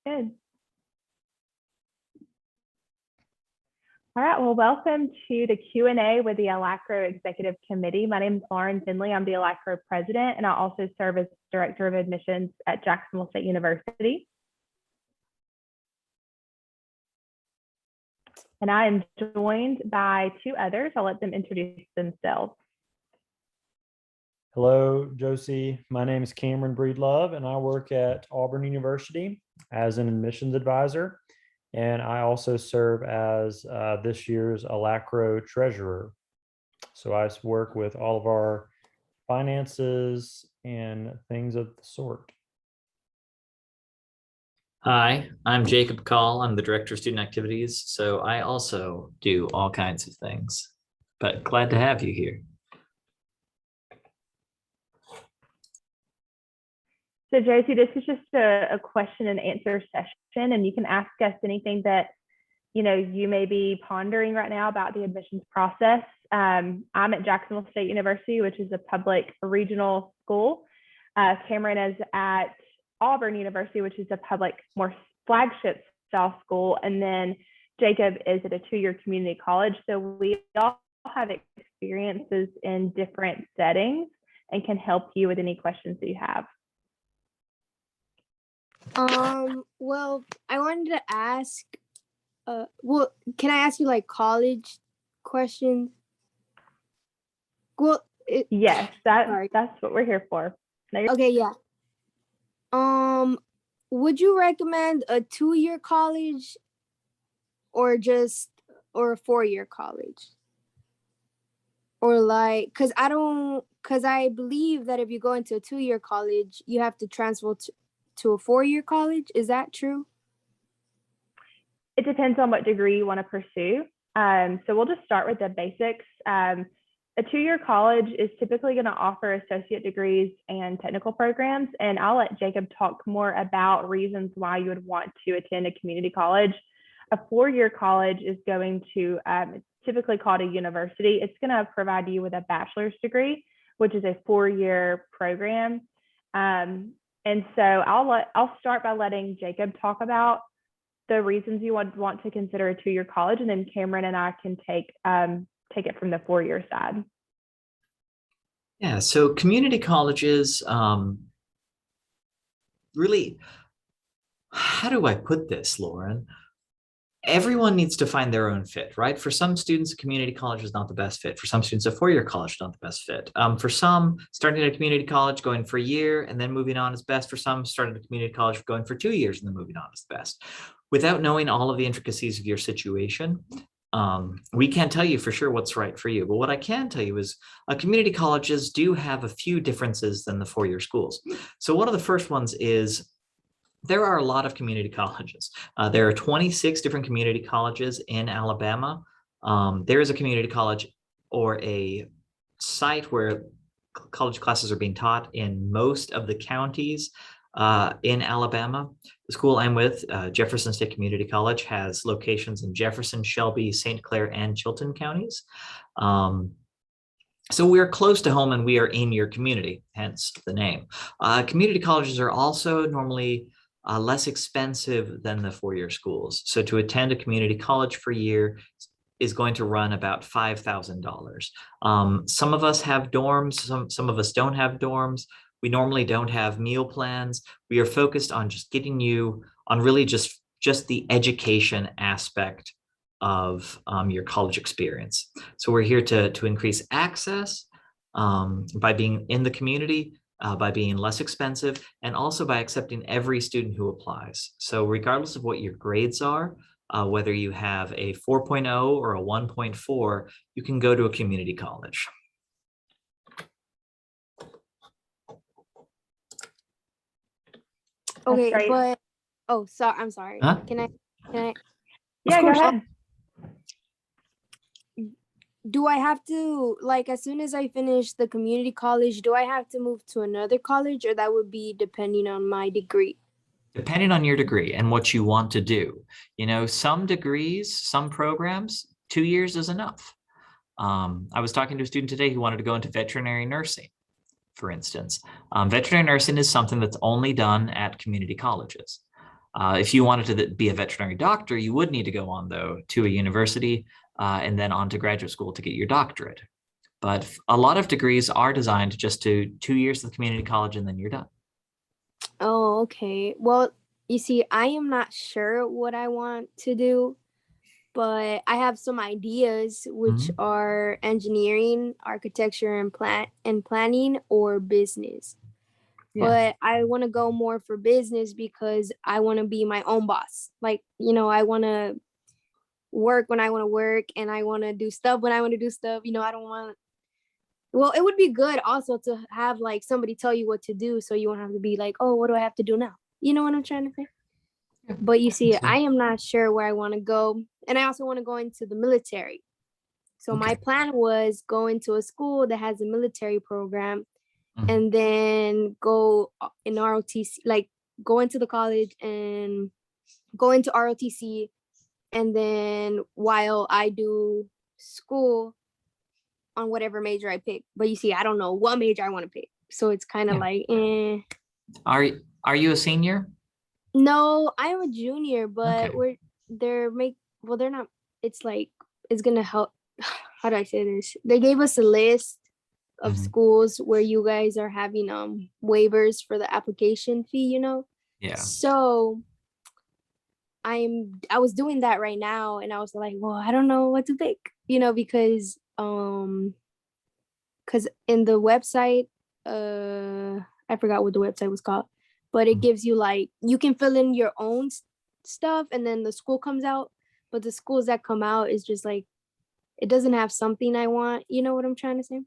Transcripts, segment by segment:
Good. All right, well, welcome to the Q&A with the ALACRAO Executive Committee. My name is Lauren Finley. I'm the ALACRAO President, and I also serve as Director of Admissions at Jacksonville State University. And I am joined by two others. I'll let them introduce themselves. Hello, Josie. My name is Cameron Breedlove, and I work at Auburn University as an admissions advisor. And I also serve as this year's ALACRAO treasurer. So I work with all of our finances and things of the sort. Hi, I'm Jacob Call. I'm the Director of Student Activities. So I also do all kinds of things, but glad to have you here. So Josie, this is just a question and answer session, and you can ask us anything that you may be pondering right now about the admissions process. I'm at Jacksonville State University, which is a public regional school. Cameron is at Auburn University, which is a public, more flagship style school. And then Jacob is at a two-year community college. So we all have experiences in different settings and can help you with any questions that you have. Well, I wanted to ask, can I ask you like college questions? Well, yes, that's what we're here for. Okay, yeah. Would you recommend a 2-year college or a 4-year college? Or like, cause I believe that if you go into a 2-year college, you have to transfer to a 4-year college. Is that true? It depends on what degree you want to pursue. So we'll just start with the basics. A 2-year college is typically going to offer associate degrees and technical programs, and I'll let Jacob talk more about reasons why you would want to attend a community college. A 4-year college is going to, it's typically called a university. It's going to provide you with a bachelor's degree, which is a 4-year program. And so I'll start by letting Jacob talk about the reasons you would want to consider a 2-year college, and then Cameron and I can take it from the 4-year side. Yeah, so community colleges, really, how do I put this, Lauren? Everyone needs to find their own fit, right? For some students, a community college is not the best fit. For some students, a 4-year college is not the best fit. For some, starting at a community college, going for a year and then moving on is best. For some, starting at a community college, going for 2 years and then moving on is best. Without knowing all of the intricacies of your situation, we can't tell you for sure what's right for you. But what I can tell you is community colleges do have a few differences than the 4-year schools. So one of the first ones is there are a lot of community colleges. There are 26 different community colleges in Alabama. There is a community college or a site where college classes are being taught in most of the counties in Alabama. The school I'm with, Jefferson State Community College, has locations in Jefferson, Shelby, St. Clair, and Chilton counties. So we're close to home and we are in your community, hence the name. Community colleges are also normally less expensive than the 4-year schools. So to attend a community college for a year is going to run about $5,000. Some of us have dorms, some of us don't have dorms. We normally don't have meal plans. We are focused on just getting you on really just the education aspect of your college experience. So we're here to increase access by being in the community, by being less expensive, and also by accepting every student who applies. So regardless of what your grades are, whether you have a 4.0 or a 1.4, you can go to a community college. Okay, but I'm sorry. Huh? Can I? Yeah, go ahead. Do I have to, like, as soon as I finish the community college, do I have to move to another college, or that would be depending on my degree? Depending on your degree and what you want to do. Some degrees, some programs, 2 years is enough. I was talking to a student today who wanted to go into veterinary nursing, for instance. Veterinary nursing is something that's only done at community colleges. If you wanted to be a veterinary doctor, you would need to go on, though, to a university and then on to graduate school to get your doctorate. But a lot of degrees are designed just to 2 years of community college and then you're done. Oh, okay. Well, you see, I am not sure what I want to do, but I have some ideas, which Mhm. are engineering, architecture, and planning, or business. Yeah. But I want to go more for business because I want to be my own boss. Like, you know, I want to work when I want to work, and I want to do stuff when I want to do stuff. You know, I don't want. Well, it would be good also to have like somebody tell you what to do, so you won't have to be like, oh, what do I have to do now? You know what I'm trying to say? Yeah, But you I think see, so. I am not sure where I want to go, and I also want to go into the military. So my Okay. plan was go into a school that has a military program, Mhm. and then go in ROTC, like go into the college and go into ROTC, and then while I do school on whatever major I pick. But you see, I don't know what major I want to pick, so it's kind of Yeah. like, eh. Are you a senior? No, I'm a junior, but Okay. they're not. It's like it's gonna help. How do I say this? They gave us a list of Mhm. schools where you guys are having waivers for the application fee, you know? Yeah. So I was doing that right now, and I was like, well, I don't know what to pick, you know, because in the website, I forgot what the website was called, but it Mhm. gives you like you can fill in your own stuff, and then the school comes out. But the schools that come out is just like it doesn't have something I want. You know what I'm trying to say?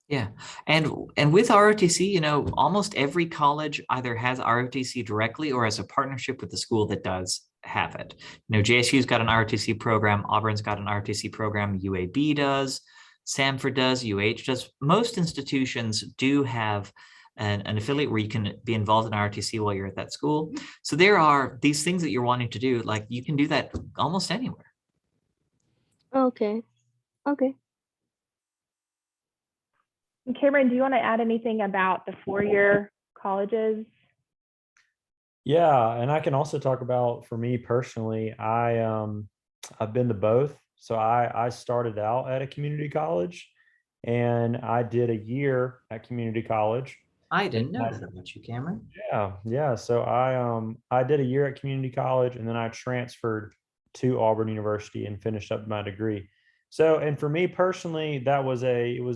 Yeah. And with ROTC, you know, almost every college either has ROTC directly or has a partnership with the school that does have it. You know, JSU's got an ROTC program, Auburn's got an ROTC program, UAB does, Samford does, UH does. Most institutions do have an affiliate where you can be involved in ROTC while you're at that school. So there are these things that you're wanting to do, like you can do that almost anywhere. Okay. Okay. And Cameron, do you want to add anything about the 4-year colleges? Yeah, and I can also talk about for me personally, I've been to both. So I started out at a community college and I did a year at community college. I And didn't know that about you, Cameron. yeah. So I did a year at community college and then I transferred to Auburn University and finished up my degree. So and for me personally, it was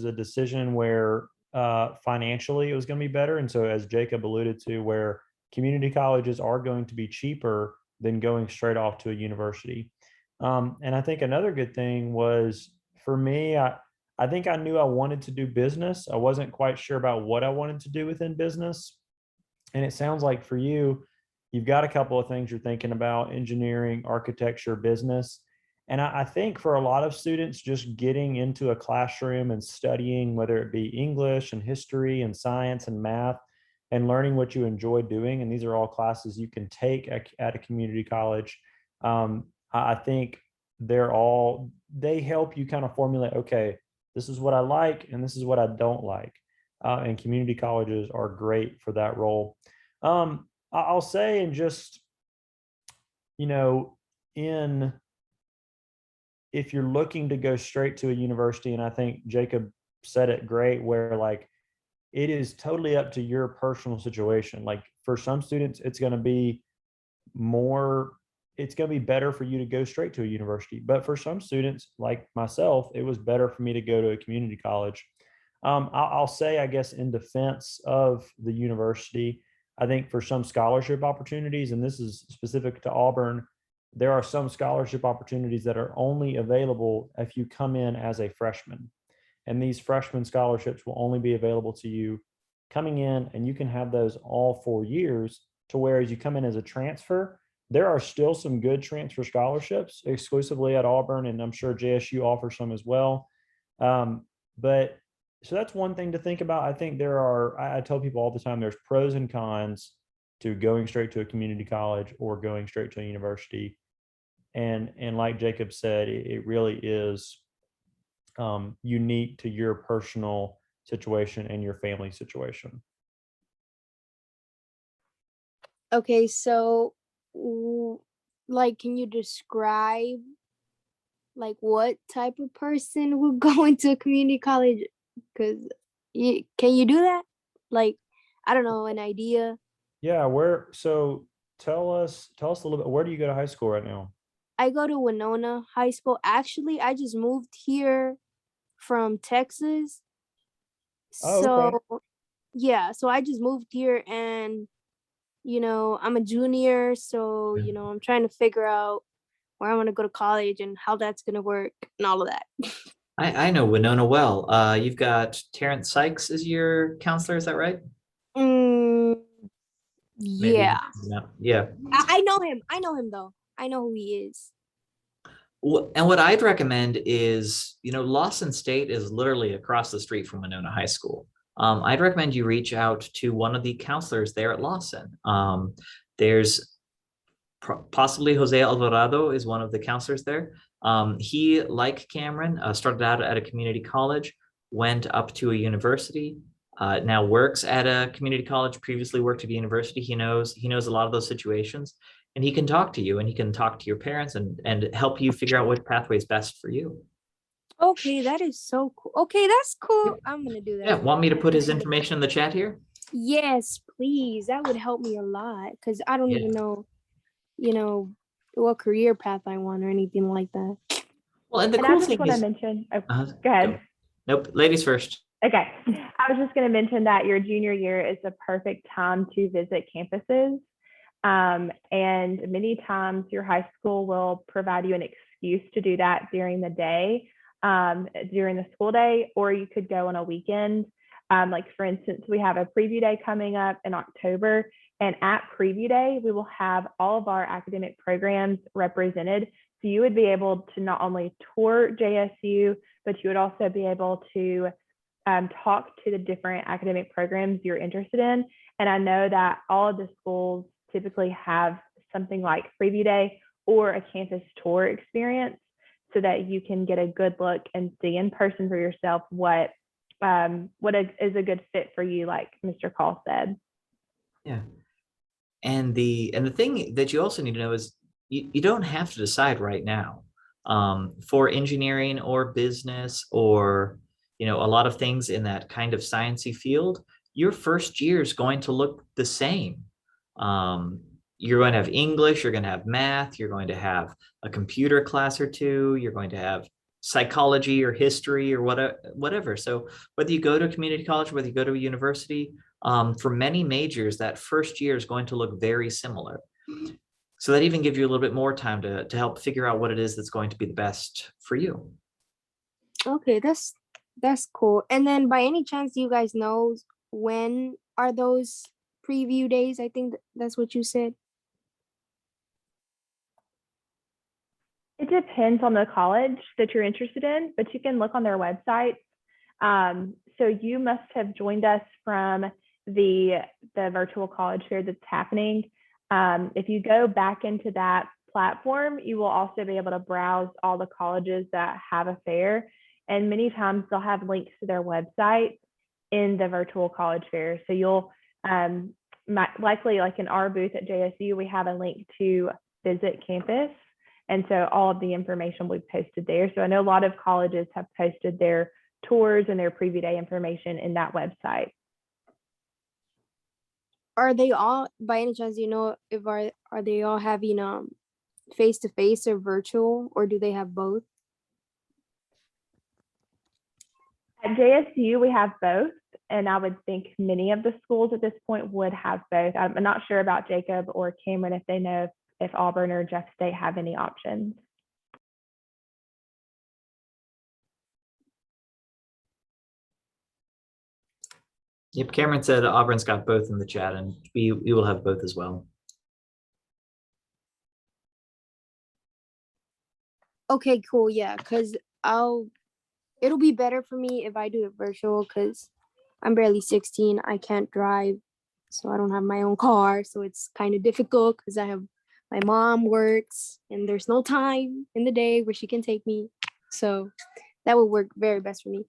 a decision where financially it was going to be better. And so as Jacob alluded to, where community colleges are going to be cheaper than going straight off to a university. And I think another good thing was for me, I think I knew I wanted to do business. I wasn't quite sure about what I wanted to do within business. And it sounds like for you, you've got a couple of things you're thinking about: engineering, architecture, business. And I think for a lot of students, just getting into a classroom and studying, whether it be English and history and science and math, and learning what you enjoy doing, and these are all classes you can take at a community college. I think they help you kind of formulate, okay, this is what I like and this is what I don't like. And community colleges are great for that role. I'll say, and just, you know, in if you're looking to go straight to a university, and I think Jacob said it great, where like it is totally up to your personal situation. Like for some students, more, it's going to be better for you to go straight to a university. But for some students, like myself, it was better for me to go to a community college. I'll say, I guess, in defense of the university, I think for some scholarship opportunities, and this is specific to Auburn, there are some scholarship opportunities that are only available if you come in as a freshman. And these freshman scholarships will only be available to you coming in, and you can have those all 4 years. To whereas you come in as a transfer, there are still some good transfer scholarships exclusively at Auburn, and I'm sure JSU offers some as well. But so that's one thing to think about. I think I tell people all the time, there's pros and cons to going straight to a community college or going straight to a university. And like Jacob said, it really is unique to your personal situation and your family situation. Okay, so like, can you describe like what type of person would go into a community college? Because can you do that? Like, I don't know, an idea. Yeah, so tell us a little bit, where do you go to high school right now? I go to Winona High School. Actually, I just moved here from Texas. Oh, okay. So yeah, so I just moved here and I'm a junior, so I'm trying to figure out where I want to go to college and how that's gonna work and all of that. I know Winona well. You've got Terrence Sykes as your counselor, is that right? Mm, Maybe. yeah. No. Yeah. I know him. I know him though. I know who he is. And what I'd recommend is, Lawson State is literally across the street from Winona High School. I'd recommend you reach out to one of the counselors there at Lawson. There's possibly Jose Alvarado is one of the counselors there. He, like Cameron, started out at a community college, went up to a university, now works at a community college, previously worked at a university. He knows a lot of those situations, and he can talk to you and he can talk to your parents and help you figure out which pathway is best for you. Okay, that is so cool. Okay, that's cool. I'm gonna do that. Yeah, want me to put his information in the chat here? Yes, please. That would help me a lot because I don't even know, what career path I want or anything like that. Well, and the And cool I just thing want to is, mention, go ahead. Nope, ladies first. Okay. I was just going to mention that your junior year is the perfect time to visit campuses. And many times your high school will provide you an excuse to do that during the day, during the school day, or you could go on a weekend. Like for instance, we have a preview day coming up in October, and at preview day, we will have all of our academic programs represented. So you would be able to not only tour JSU, but you would also be able to talk to the different academic programs you're interested in. And I know that all of the schools typically have something like preview day or a campus tour experience so that you can get a good look and see in person for yourself what is a good fit for you, like Mr. Call said. Yeah. And the thing that you also need to know is you don't have to decide right now. For engineering or business or a lot of things in that kind of sciencey field, your first year is going to look the same. You're going to have English, you're going to have math, you're going to have a computer class or two, you're going to have psychology or history or whatever. So whether you go to a community college, whether you go to a university, for many majors, that first year is going to look very similar. So that even gives you a little bit more time to help figure out what it is that's going to be the best for you. Okay, that's cool. And then by any chance, do you guys know when are those preview days? I think that's what you said. It depends on the college that you're interested in, but you can look on their website. So you must have joined us from the virtual college fair that's happening. If you go back into that platform, you will also be able to browse all the colleges that have a fair. And many times they'll have links to their website in the virtual college fair. So you'll likely, like in our booth at JSU, we have a link to visit campus. And so all of the information will be posted there. So I know a lot of colleges have posted their tours and their preview day information in that website. Are they all, by any chance, if are they all having face-to-face or virtual, or do they have both? At JSU, we have both, and I would think many of the schools at this point would have both. I'm not sure about Jacob or Cameron if they know if Auburn or Jeff State have any options. Yep, Cameron said Auburn's got both in the chat, and we will have both as well. Okay, cool. Yeah, because it'll be better for me if I do it virtual because I'm barely 16. I can't drive, so I don't have my own car. So it's kind of difficult because my mom works and there's no time in the day where she can take me. So that would work very best for me.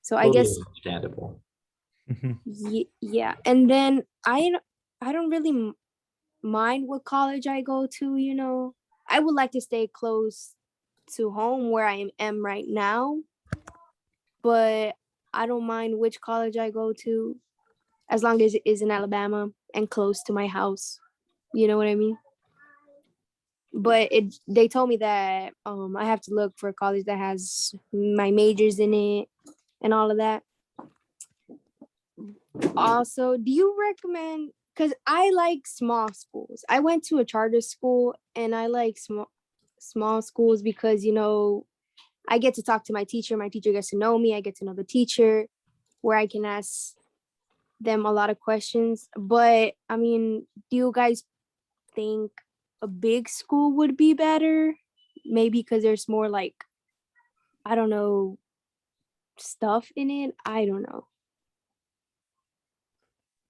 So Totally I guess understandable. yeah. And then I don't really mind what college I go to, you know. I would like to stay close to home where I am right now, but I don't mind which college I go to as long as it is in Alabama and close to my house. You know what I mean? But they told me that I have to look for a college that has my majors in it and all of that. Also, do you recommend, because I like small schools. I went to a charter school and I like small schools because, you know, I get to talk to my teacher gets to know me, I get to know the teacher, where I can ask them a lot of questions. But I mean, do you guys think a big school would be better? Maybe because there's more like, I don't know, stuff in it. I don't know.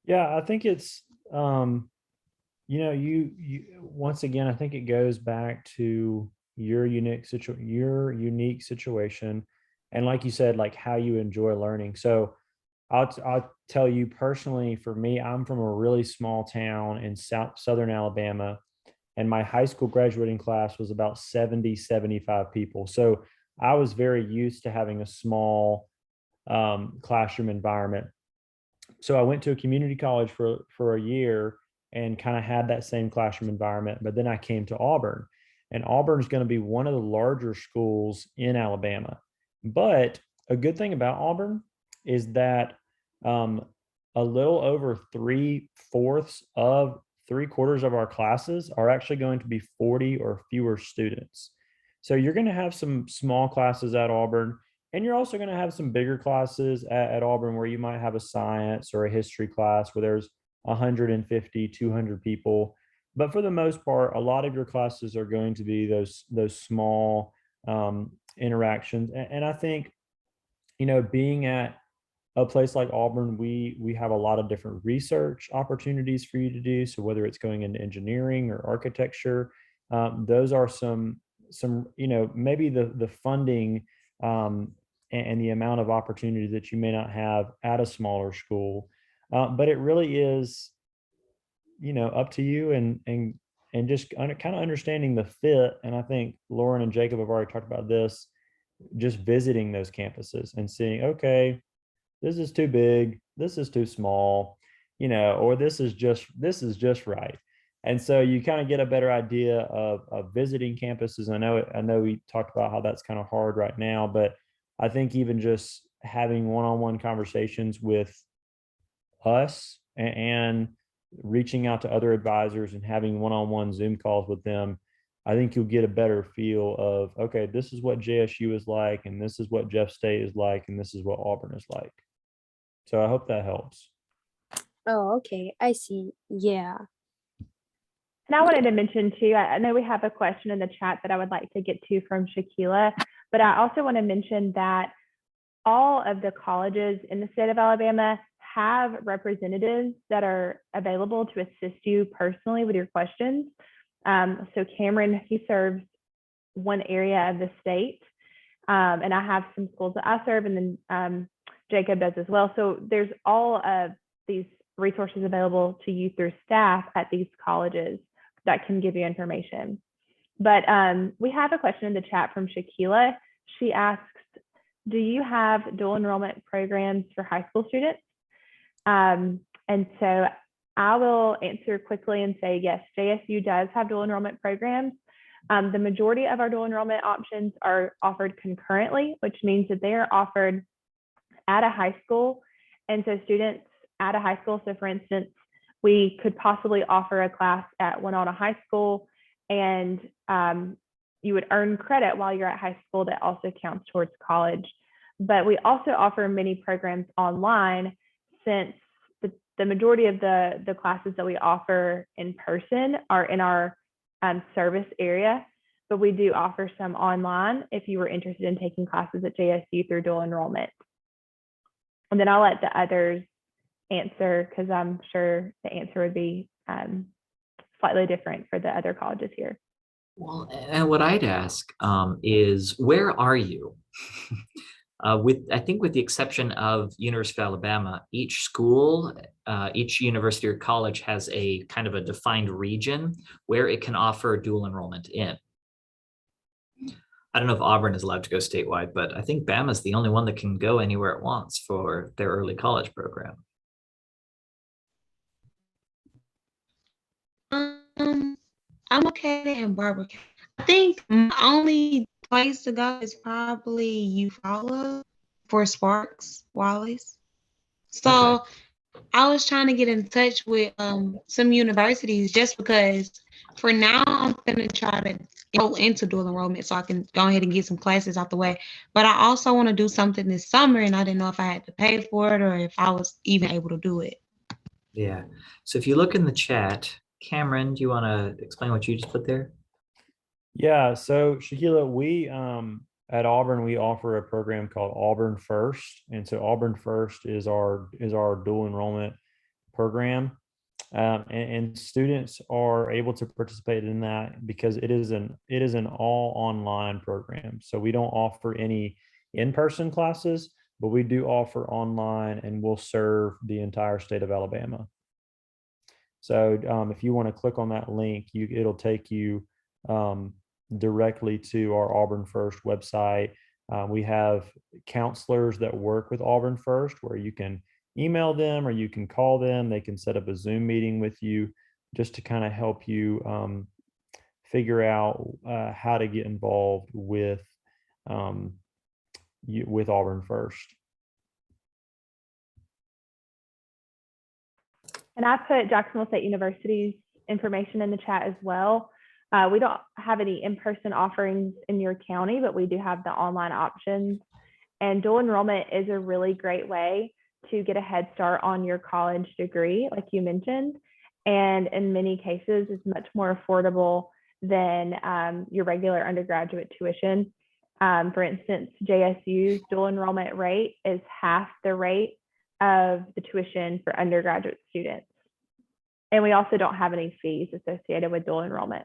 Yeah, I think it's you once again, I think it goes back to your unique situation, and like you said, like how you enjoy learning. So I'll tell you personally, for me, I'm from a really small town in southern Alabama, and my high school graduating class was about 75 people. So I was very used to having a small classroom environment. So I went to a community college for a year and kind of had that same classroom environment. But then I came to Auburn, and Auburn is going to be one of the larger schools in Alabama. But a good thing about Auburn is that a little over three-quarters of our classes are actually going to be 40 or fewer students. So you're going to have some small classes at Auburn. And you're also going to have some bigger classes at Auburn where you might have a science or a history class where there's 150, 200 people. But for the most part, a lot of your classes are going to be those small interactions. And I think, you know, being at a place like Auburn, we have a lot of different research opportunities for you to do. So whether it's going into engineering or architecture, those are some, you know, maybe the funding and the amount of opportunities that you may not have at a smaller school. But it really is, you know, up to you and just kind of understanding the fit. And I think Lauren and Jacob have already talked about this, just visiting those campuses and seeing, okay, this is too big, this is too small, you know, or this is just right. And so you kind of get a better idea of visiting campuses. I know we talked about how that's kind of hard right now, but I think even just having one-on-one conversations with us and reaching out to other advisors and having one-on-one Zoom calls with them, I think you'll get a better feel of, okay, this is what JSU is like, and this is what Jeff State is like, and this is what Auburn is like. So I hope that helps. Oh, okay. I see. Yeah. And I wanted to mention too, I know we have a question in the chat that I would like to get to from Shaquila, but I also want to mention that all of the colleges in the state of Alabama have representatives that are available to assist you personally with your questions. So Cameron, he serves one area of the state, and I have some schools that I serve, and then Jacob does as well. So there's all of these resources available to you through staff at these colleges that can give you information. But we have a question in the chat from Shaquila. She asks, do you have dual enrollment programs for high school students? And so I will answer quickly and say, yes, JSU does have dual enrollment programs. The majority of our dual enrollment options are offered concurrently, which means that they are offered at a high school. And so students at a high school, so for instance, we could possibly offer a class at Winona High School, and you would earn credit while you're at high school that also counts towards college. But we also offer many programs online, since the majority of the classes that we offer in person are in our service area, but we do offer some online if you were interested in taking classes at JSU through dual enrollment. And then I'll let the others answer, because I'm sure the answer would be slightly different for the other colleges here. Well, and what I'd ask is, where are you? I think with the exception of University of Alabama, each school, each university or college has a kind of a defined region where it can offer dual enrollment in. I don't know if Auburn is allowed to go statewide, but I think Bama is the only one that can go anywhere it wants for their early college program. I'm okay in Barber County. I think my only place to go is probably Eufaula for Sparks Wallace. So Okay. I was trying to get in touch with some universities just because for now I'm gonna try to go into dual enrollment so I can go ahead and get some classes out the way. But I also want to do something this summer and I didn't know if I had to pay for it or if I was even able to do it. Yeah. So if you look in the chat, Cameron, do you want to explain what you just put there? Yeah, so Shaquila, we at Auburn we offer a program called Auburn First, and so Auburn First is our dual enrollment program, and students are able to participate in that because it is an all online program. So we don't offer any in-person classes, but we do offer online, and we'll serve the entire state of Alabama. So if you want to click on that link, it'll take you directly to our Auburn First website. We have counselors that work with Auburn First where you can email them or you can call them. They can set up a Zoom meeting with you just to kind of help you figure out how to get involved with Auburn First. And I put Jacksonville State University's information in the chat as well. We don't have any in-person offerings in your county, but we do have the online options. And dual enrollment is a really great way to get a head start on your college degree, like you mentioned. And in many cases, it's much more affordable than your regular undergraduate tuition. For instance, JSU's dual enrollment rate is half the rate of the tuition for undergraduate students. And we also don't have any fees associated with dual enrollment.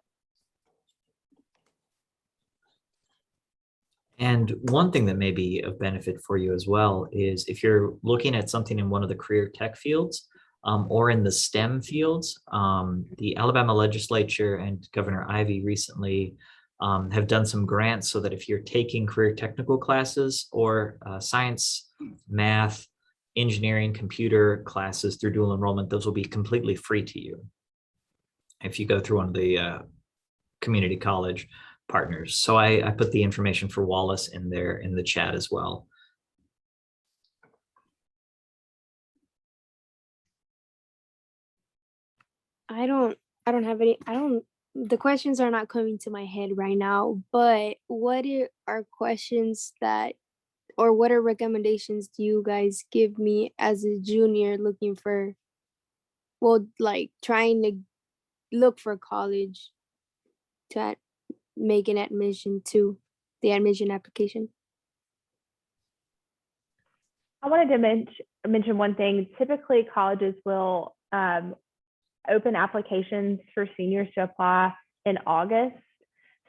And one thing that may be of benefit for you as well is if you're looking at something in one of the career tech fields or in the STEM fields, the Alabama legislature and Governor Ivey recently have done some grants so that if you're taking career technical classes or science, math, engineering, computer classes through dual enrollment, those will be completely free to you if you go through one of the community college partners. So I put the information for Wallace in there in the chat as well. I don't have any, the questions are not coming to my head right now, but what are questions that, or what are recommendations do you guys give me as a junior looking for, well, like trying to look for college to make an admission to the admission application? I wanted to mention one thing. Typically, colleges will open applications for seniors to apply in August.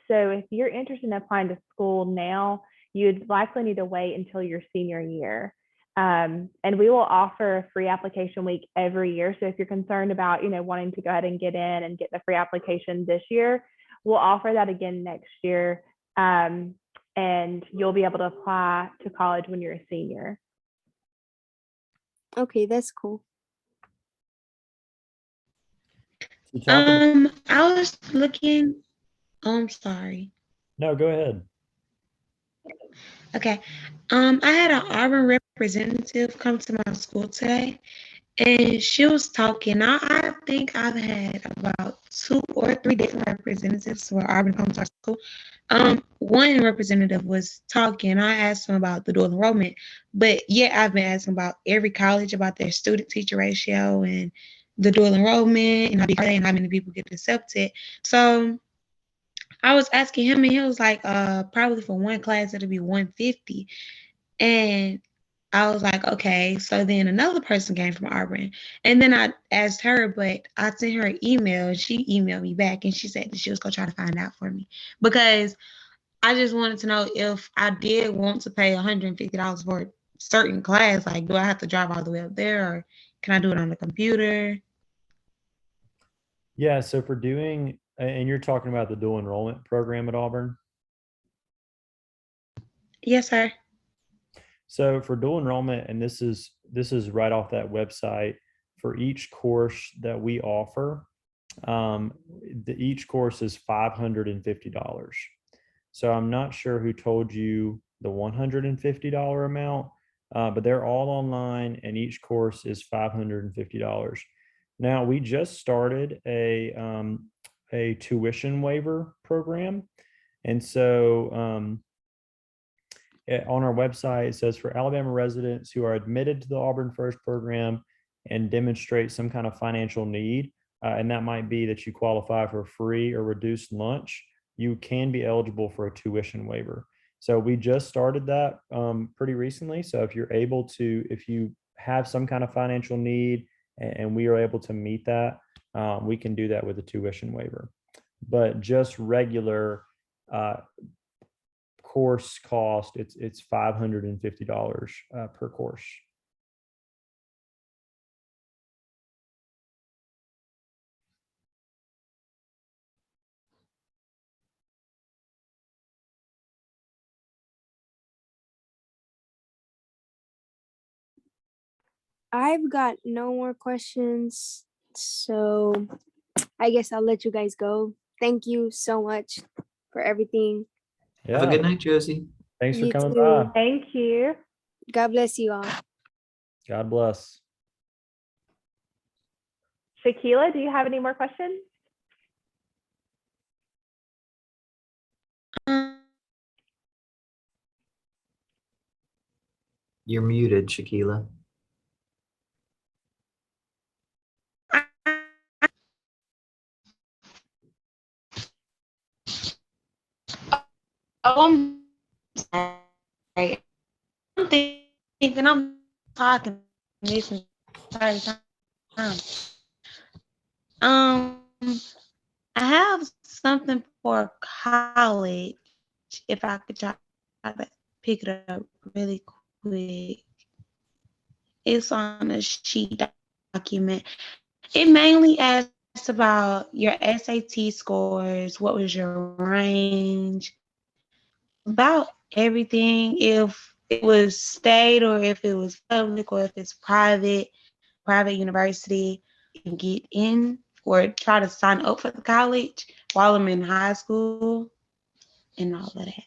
So if you're interested in applying to school now, you'd likely need to wait until your senior year. And we will offer a free application week every year. So if you're concerned about, wanting to go ahead and get in and get the free application this year, we'll offer that again next year. And you'll be able to apply to college when you're a senior. Okay, that's cool. I was looking, I'm sorry. No, go ahead. Okay. I had an Auburn representative come to my school today and she was talking. I think I've had about 2 or 3 different representatives for Auburn come to our school. One representative was talking. I asked him about the dual enrollment, but yeah, I've been asking about every college about their student teacher ratio and the dual enrollment and how many people get accepted. So I was asking him and he was like, probably for one class, it'll be 150. And I was like, okay. So then another person came from Auburn. And then I asked her, but I sent her an email. She emailed me back and she said that she was going to try to find out for me. Because I just wanted to know if I did want to pay $150 for a certain class, like, do I have to drive all the way up there, or can I do it on the computer? Yeah, so for doing, and you're talking about the dual enrollment program at Auburn. Yes, sir. So for dual enrollment, and this is right off that website, for each course that we offer, each course is $550. So I'm not sure who told you the $150 amount, but they're all online, and each course is $550. Now we just started a tuition waiver program, and so on our website, it says for Alabama residents who are admitted to the Auburn First program and demonstrate some kind of financial need, and that might be that you qualify for free or reduced lunch, you can be eligible for a tuition waiver. So we just started that pretty recently. So if you're able to, if you have some kind of financial need and we are able to meet that, we can do that with a tuition waiver. But just regular course cost, it's $550 per course. I've got no more questions, so I guess I'll let you guys go. Thank you so much for everything. Have a Yeah, good night, Josie. thanks for You coming too. by. Thank you. God bless you all. God bless. Shaquila, do you have any more questions? You're muted, Shaquila. I'm sorry. I'm thinking I'm talking this entire time. I have something for college. If I could try to pick it up really quick, it's on a sheet document. It mainly asks about your SAT scores. What was your range? About everything. If it was state or if it was public or if it's private university, you can get in or try to sign up for the college while I'm in high school and all of that.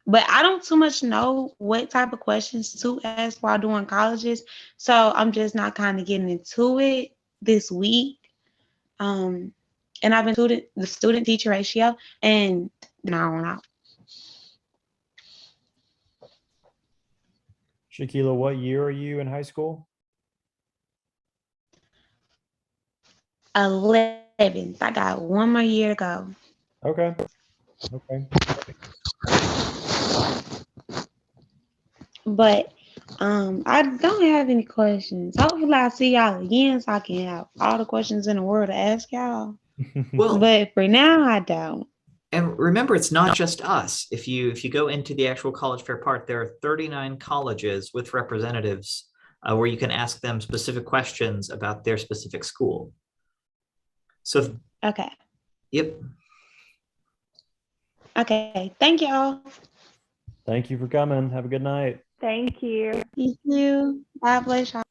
But I don't too much know what type of questions to ask while doing colleges. So I'm just not kind of getting into it this week. And I've been the student teacher ratio and now on out. Shaquila, what year are you in high school? 11th. I got one more year to go. Okay. Okay. But I don't have any questions. Hopefully I see y'all again so I can have all the questions in the world to ask y'all. Well, But for now I don't. and remember, it's not just us. If you go into the actual college fair part, there are 39 colleges with representatives where you can ask them specific questions about their specific school. So, Okay. yep. Okay. Thank y'all. Thank you for coming. Have a good night. Thank you. You too. God bless y'all.